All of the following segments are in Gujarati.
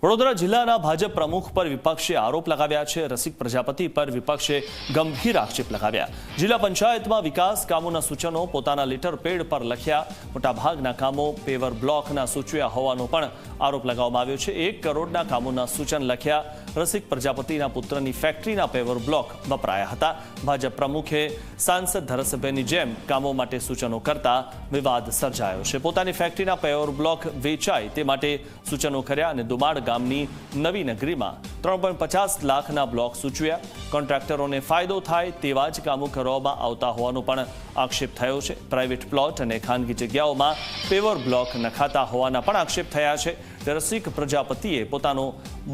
વડોદરા જિલ્લાના ભાજપ પ્રમુખ પર વિપક્ષે આરોપ લગાવ્યા છે। રસિક પ્રજાપતિ પર વિપક્ષે ગંભીર આક્ષેપ લગાવ્યા। જિલ્લા પંચાયતમાં વિકાસ કામોના સૂચનો પોતાના લેટર પેડ પર લખ્યા। મોટાભાગના કામો પેવર બ્લોકના સૂચવ્યા હોવાનો પણ આરોપ લગાવવામાં આવ્યો છે। 1 કરોડના કામોના સૂચન લખ્યા। રસિક પ્રજાપતિના પુત્રની ફેક્ટરીના પેવર બ્લોક વપરાયા હતા। ભાજપ પ્રમુખે સાંસદ ધારાસભ્યની જેમ કામો માટે સૂચનો કરતા વિવાદ સર્જાયો છે। પોતાની ફેક્ટરીના પેવર બ્લોક વેચાય તે માટે સૂચનો કર્યા અને દુમાડ ગામની નવી નગરીમાં 3.50 લાખના બ્લોક સૂચવ્યા। કોન્ટ્રાક્ટરોને ફાયદો થાય તેવા જ કામો કરવામાં આવતા હોવાનો પણ આક્ષેપ થયો છે। પ્રાઇવેટ પ્લોટ અને ખાનગી જગ્યાઓમાં પેવર બ્લોક નખાતા હોવાના પણ આક્ષેપ થયા છે। રસિક પ્રજાપતિએ પોતાનો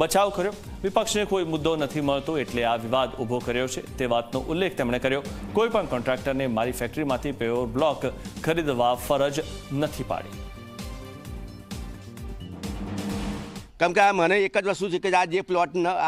બચાવ કર્યો। વિપક્ષને કોઈ મુદ્દો નથી મળતો એટલે આ વિવાદ ઊભો કર્યો છે તે વાતનો ઉલ્લેખ તેમણે કર્યો। કોઈ પણ કોન્ટ્રાક્ટરને મારી ફેક્ટરીમાંથી પેવર બ્લોક ખરીદવા ફરજ નથી પાડી। કેમ કે મને એક જ વસ્તુ છે કે આ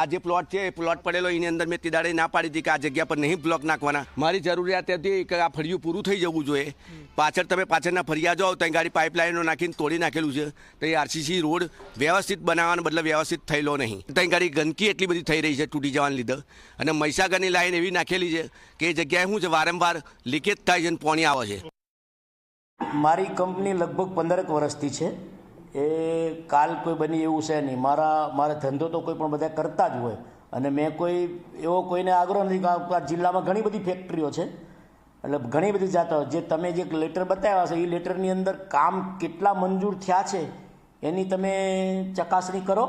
જે પ્લોટ છે એ પ્લોટ પડેલો એની અંદર મેં તે દાડે ના પાડી હતી કે આ જગ્યા પર નહીં બ્લોક નાખવાના। મારી જરૂરિયાત હતી કે આ ફળિયું પૂરું થઈ જવું જોઈએ। પાછળ તમે પાછળના ફળિયા જાઓ ત્યાં ગાડી પાઇપલાઇનો નાખીને તોડી નાખેલું છે। તો એ આરસીસી રોડ વ્યવસ્થિત બનાવવાનો બદલે વ્યવસ્થિત થયેલો નહીં। ત્યાં ગાડી ગંદકી એટલી બધી થઈ રહી છે તૂટી જવાને લીધે। અને મહીસાગરની લાઈન એવી નાખેલી છે કે એ જગ્યાએ શું છે વારંવાર લીકેજ થાય છે અને પાણી આવે છે। મારી કંપની લગભગ 15 વર્ષથી છે। એ કાલ કોઈ બની એવું છે નહીં। મારા ધંધો તો કોઈ પણ બધા કરતા જ હોય અને મેં કોઈ એવો કોઈને આગ્રહ નથી। આ જિલ્લામાં ઘણી બધી ફેક્ટરીઓ છે એટલે ઘણી બધી જાતો જે તમે જે લેટર બતાવ્યા છે એ લેટરની અંદર કામ કેટલા મંજૂર થયા છે એની તમે ચકાસણી કરો।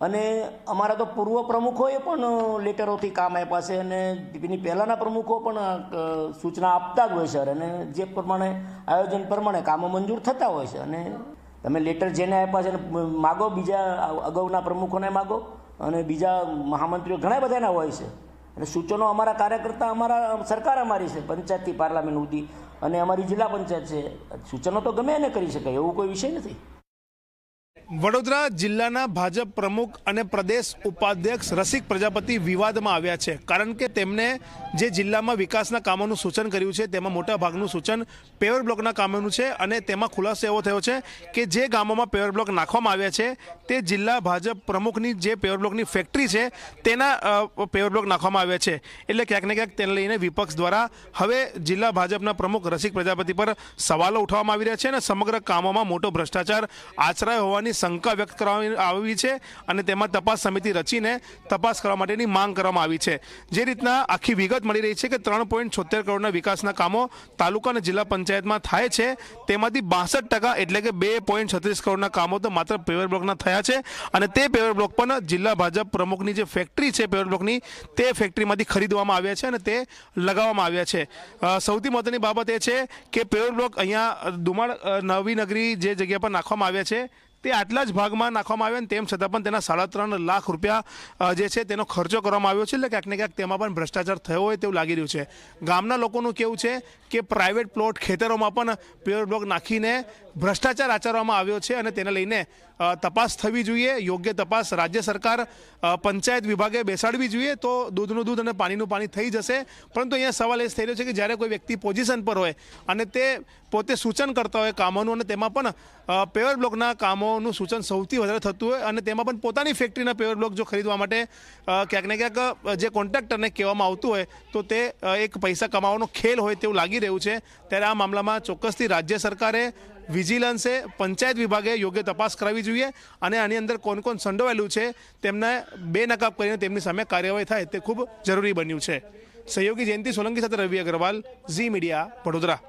અને અમારા તો પૂર્વ પ્રમુખોએ પણ લેટરોથી કામ આપ્યા છે અને એની પહેલાંના પ્રમુખો પણ સૂચના આપતા જ હોય છે અને જે પ્રમાણે આયોજન પ્રમાણે કામો મંજૂર થતા હોય છે। અને તમે લેટર જેને આપ્યા છે માગો, બીજા અગાઉના પ્રમુખોને માગો અને બીજા મહામંત્રીઓ ઘણા બધાના હોય છે। અને સૂચનો અમારા કાર્યકર્તા અમારા સરકાર અમારી છે પંચાયતથી પાર્લામેન્ટ સુધી અને અમારી જિલ્લા પંચાયત છે। સૂચનો તો ગમે એને કરી શકાય એવું કોઈ વિષય નથી। વડોદરા જિલ્લાના ભાજપ પ્રમુખ અને પ્રદેશ ઉપાધ્યક્ષ રસિક પ્રજાપતિ વિવાદમાં આવ્યા છે કારણ કે તેમણે જે જિલ્લામાં વિકાસના કામોનું સૂચન કર્યું છે તેમાં મોટા ભાગનું સૂચન પેવર બ્લોકના કામોનું છે। અને તેમાં ખુલાસો એવો થયો છે કે જે ગામોમાં પેવર બ્લોક નાખવામાં આવ્યા છે તે જિલ્લા ભાજપ પ્રમુખની જે પેવર બ્લોકની ફેક્ટરી છે તેના પેવર બ્લોક નાખવામાં આવ્યા છે। એટલે ક્યાંક ને ક્યાંક તેને લઈને વિપક્ષ દ્વારા હવે જિલ્લા ભાજપના પ્રમુખ રસિક પ્રજાપતિ પર સવાલો ઉઠાવવામાં આવી રહ્યા છે અને સમગ્ર કામોમાં મોટો ભ્રષ્ટાચાર આચરાયો હોવાની શંકા વ્યક્ત કરવામાં આવી છે અને તેમાં તપાસ સમિતિ રચીને તપાસ કરવા માટેની માંગ કરવામાં આવી છે। જે રીતના આખી વિગત મળી રહી છે કે 3.76 કરોડના વિકાસના કામો તાલુકા અને જિલ્લા પંચાયતમાં થાય છે તેમાંથી 62% એટલે કે 2.36 કરોડના કામો તો માત્ર પેવર બ્લોકના થયા છે અને તે પેવર બ્લોક પણ જિલ્લા ભાજપ પ્રમુખની જે ફેક્ટરી છે પેવર બ્લોકની તે ફેક્ટરીમાંથી ખરીદવામાં આવ્યા છે અને તે લગાવવામાં આવ્યા છે। સૌથી મહત્વની બાબત એ છે કે પેવર બ્લોક અહીંયા દુમાડ નવી નગરી જે જગ્યા પર નાખવામાં આવ્યા છે તે આટલા જ ભાગમાં નાખવામાં આવ્યા તેમ છતાં પણ તેના 3.5 લાખ રૂપિયા જે છે તેનો ખર્ચો કરવામાં આવ્યો છે। એટલે ક્યાંક ને ક્યાંક તેમાં પણ ભ્રષ્ટાચાર થયો હોય તેવું લાગી રહ્યું છે। ગામના લોકોનું કેવું છે કે પ્રાઇવેટ પ્લોટ ખેતરોમાં પણ પેવર બ્લોક નાખીને ભ્રષ્ટાચાર આચરવામાં આવ્યો છે અને તેને લઈને તપાસ થવી જોઈએ। યોગ્ય તપાસ રાજ્ય સરકાર પંચાયત વિભાગે બેસાડવી જોઈએ તો દૂધનું દૂધ અને પાણીનું પાણી થઈ જશે। પરંતુ અહીંયા સવાલ એ થઈ રહ્યો છે કે જ્યારે કોઈ વ્યક્તિ પોઝિશન પર હોય અને તે પોતે સૂચન કરતા હોય કામોનું અને તેમાં પણ પેવર બ્લોકના કામોનું સૂચન સૌથી વધારે થતું હોય અને તેમાં પણ પોતાની ફેક્ટરીના પેવર બ્લોક જો ખરીદવા માટે ક્યાંક ને ક્યાંક જે કોન્ટ્રાક્ટરને કહેવામાં આવતું હોય તો તે એક પૈસા કમાવાનો ખેલ હોય તેવું લાગી રહ્યું છે। ત્યારે આ મામલામાં ચોક્કસથી રાજ્ય સરકારે વિજિલન્સે પંચાયત વિભાગે યોગ્ય તપાસ કરાવવી જોઈએ અને આની અંદર કોણ કોણ સંડોવાયેલું છે તેમને બેનકાબ કરીને તેમની સામે કાર્યવાહી થાય તે ખૂબ જરૂરી બન્યું છે। સહયોગી જયંતિ સોલંકી સાથે રવિ અગ્રવાલ, ઝી મીડિયા, વડોદરા।